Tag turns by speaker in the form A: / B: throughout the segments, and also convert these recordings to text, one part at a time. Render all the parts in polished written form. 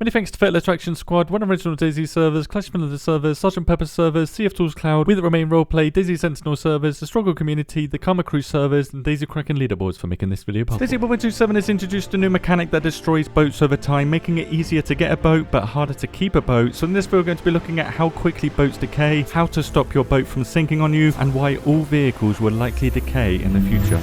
A: Many thanks to Fatal Attraction Squad, One Original DayZ servers, Clash Vanilla servers, Sgt. Pepper servers, Sea of Tools Cloud, We That Remain Roleplay, DayZ Sentinel servers, the Struggle Community, the Karma Crew servers, and DayZ Kraken leaderboards for making this video possible. DayZ 1.27 has introduced a new mechanic that destroys boats over time, making it easier to get a boat but harder to keep a boat. So in this video we're going to be looking at how quickly boats decay, how to stop your boat from sinking on you, and why all vehicles will likely decay in the future.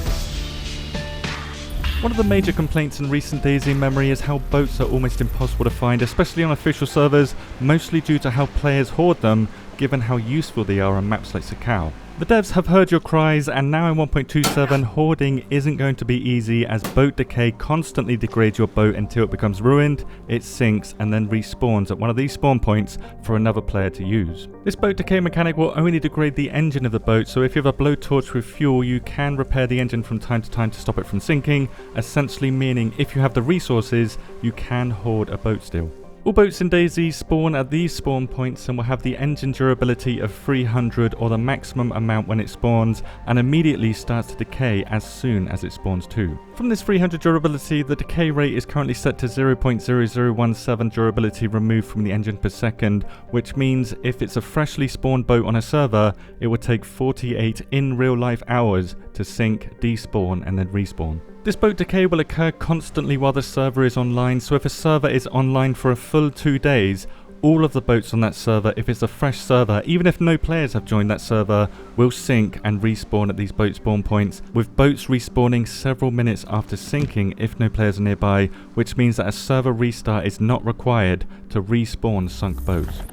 A: One of the major complaints in recent DayZ memory is how boats are almost impossible to find, especially on official servers, mostly due to how players hoard them, given how useful they are on maps like Decay. The devs have heard your cries, and now in 1.27, hoarding isn't going to be easy, as boat decay constantly degrades your boat until it becomes ruined, it sinks, and then respawns at one of these spawn points for another player to use. This boat decay mechanic will only degrade the engine of the boat, so if you have a blowtorch with fuel, you can repair the engine from time to time to stop it from sinking, essentially meaning if you have the resources, you can hoard a boat still. All boats in DayZ spawn at these spawn points and will have the engine durability of 300 or the maximum amount when it spawns, and immediately starts to decay as soon as it spawns too. From this 300 durability, the decay rate is currently set to 0.0017 durability removed from the engine per second, which means if it's a freshly spawned boat on a server, it would take 48 in real life hours to sink, despawn and then respawn. This boat decay will occur constantly while the server is online, so if a server is online for a full 2 days, all of the boats on that server, if it's a fresh server, even if no players have joined that server, will sink and respawn at these boat spawn points, with boats respawning several minutes after sinking if no players are nearby, which means that a server restart is not required to respawn sunk boats.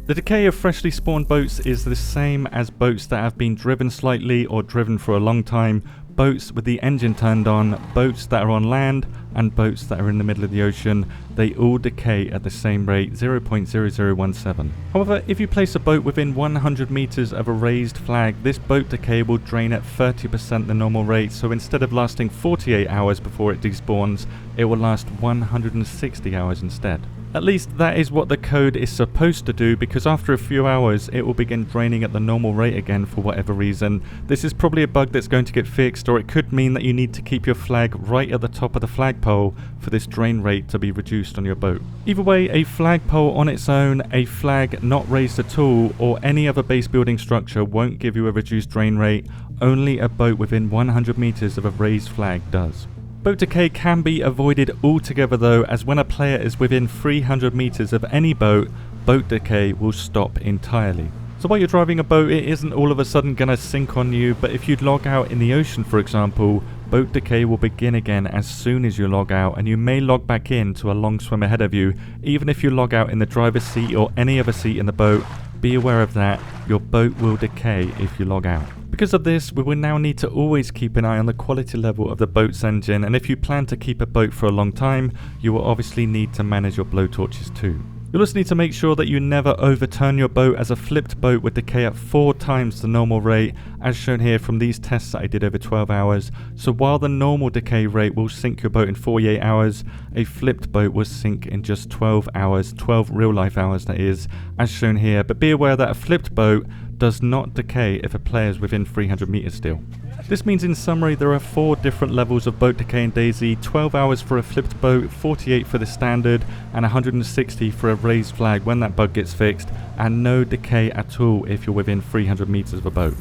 A: The decay of freshly spawned boats is the same as boats that have been driven slightly or driven for a long time, boats with the engine turned on, boats that are on land, and boats that are in the middle of the ocean. They all decay at the same rate, 0.0017. However, if you place a boat within 100 meters of a raised flag, this boat decay will drain at 30% the normal rate, so instead of lasting 48 hours before it despawns, it will last 160 hours instead. At least that is what the code is supposed to do, because after a few hours it will begin draining at the normal rate again for whatever reason. This is probably a bug that's going to get fixed, or it could mean that you need to keep your flag right at the top of the flagpole for this drain rate to be reduced on your boat. Either way, a flagpole on its own, a flag not raised at all, or any other base building structure won't give you a reduced drain rate. Only a boat within 100 meters of a raised flag does. Boat decay can be avoided altogether though, as when a player is within 300 meters of any boat, boat decay will stop entirely. So while you're driving a boat, it isn't all of a sudden gonna sink on you, but if you log out in the ocean for example, boat decay will begin again as soon as you log out, and you may log back in to a long swim ahead of you. Even if you log out in the driver's seat or any other seat in the boat, be aware of that, your boat will decay if you log out. Because of this, we will now need to always keep an eye on the quality level of the boat's engine, and if you plan to keep a boat for a long time, you will obviously need to manage your blowtorches too. You'll also need to make sure that you never overturn your boat, as a flipped boat would decay at 4 times the normal rate, as shown here from these tests that I did over 12 hours. So while the normal decay rate will sink your boat in 48 hours, a flipped boat will sink in just 12 hours, 12 real life hours that is, as shown here. But be aware that a flipped boat does not decay if a player is within 300 meters still. This means in summary there are 4 different levels of boat decay in DayZ, 12 hours for a flipped boat, 48 for the standard, and 160 for a raised flag when that bug gets fixed, and no decay at all if you're within 300 meters of a boat.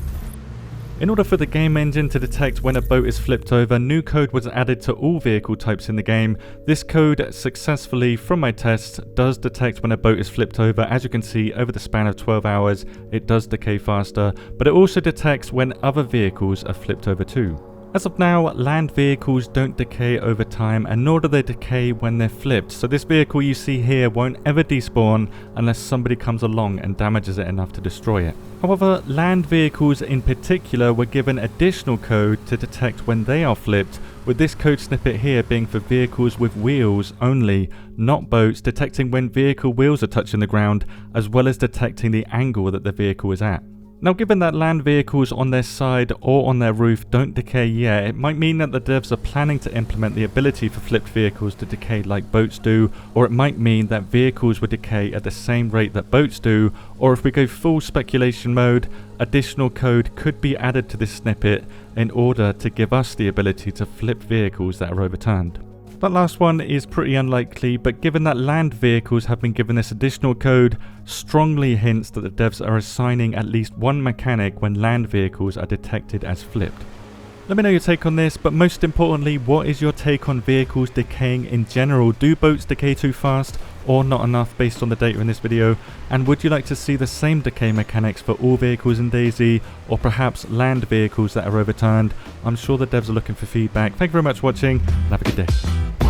A: In order for the game engine to detect when a boat is flipped over, new code was added to all vehicle types in the game. This code successfully, from my tests, does detect when a boat is flipped over. As you can see, over the span of 12 hours, it does decay faster, but it also detects when other vehicles are flipped over too. As of now, land vehicles don't decay over time, and nor do they decay when they're flipped, so this vehicle you see here won't ever despawn unless somebody comes along and damages it enough to destroy it. However, land vehicles in particular were given additional code to detect when they are flipped, with this code snippet here being for vehicles with wheels only, not boats, detecting when vehicle wheels are touching the ground, as well as detecting the angle that the vehicle is at. Now, given that land vehicles on their side or on their roof don't decay yet, it might mean that the devs are planning to implement the ability for flipped vehicles to decay like boats do, or it might mean that vehicles would decay at the same rate that boats do, or if we go full speculation mode, additional code could be added to this snippet in order to give us the ability to flip vehicles that are overturned. That last one is pretty unlikely, but given that land vehicles have been given this additional code, strongly hints that the devs are assigning at least one mechanic when land vehicles are detected as flipped. Let me know your take on this, but most importantly, what is your take on vehicles decaying in general? Do boats decay too fast or not enough based on the data in this video? And would you like to see the same decay mechanics for all vehicles in DayZ, or perhaps land vehicles that are overturned? I'm sure the devs are looking for feedback. Thank you very much for watching and have a good day.